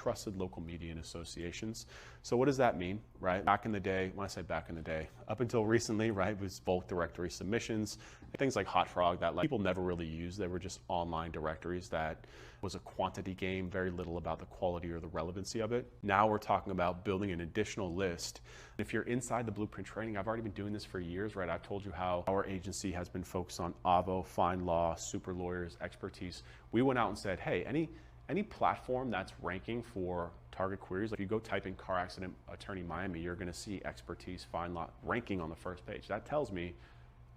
trusted local media and associations. So what does that mean, right? Back in the day, when I say back in the day, up until recently, right, it was bulk directory submissions, things like Hot Frog that people never really used. They were just online directories that was a quantity game, very little about the quality or the relevancy of it. Now we're talking about building an additional list. If you're inside the Blueprint training, I've already been doing this for years, right? I've told you how our agency has been focused on AVO, fine law, super lawyers, expertise. We went out and said, hey, any platform that's ranking for target queries, like if you go type in car accident attorney Miami, you're going to see expertise, fine law ranking on the first page. That tells me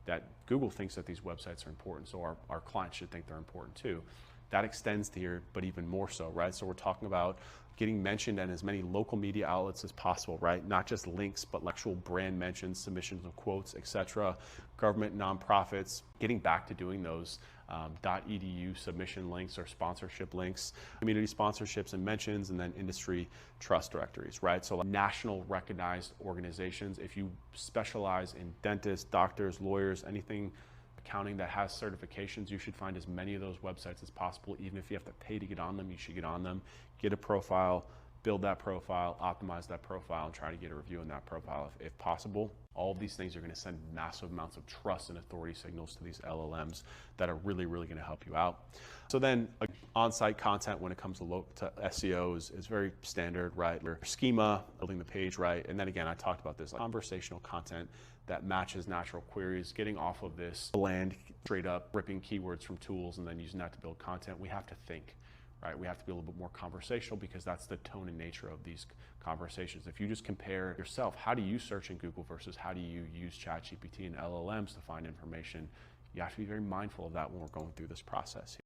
that Google thinks that these websites are important, so our clients should think they're important too. That extends to here, but even more so, right? So we're talking about getting mentioned in as many local media outlets as possible, right? Not just links, but actual brand mentions, submissions of quotes, etc. Government, nonprofits, getting back to doing those .edu submission links or sponsorship links, community sponsorships and mentions, and then industry trust directories, right? So national recognized organizations, if you specialize in dentists, doctors, lawyers, anything accounting that has certifications, you should find as many of those websites as possible. Even if you have to pay to get on them, you should get on them, get a profile, build that profile, optimize that profile, and try to get a review on that profile if possible. All of these things are going to send massive amounts of trust and authority signals to these LLMs that are really, really going to help you out. So then on-site content when it comes to SEO is very standard, right? Your schema, building the page right. And then again, I talked about this, conversational content that matches natural queries, getting off of this bland, straight up ripping keywords from tools and then using that to build content. We have to think. Right? We have to be a little bit more conversational because that's the tone and nature of these conversations. If you just compare yourself, how do you search in Google versus how do you use ChatGPT and LLMs to find information? You have to be very mindful of that when we're going through this process.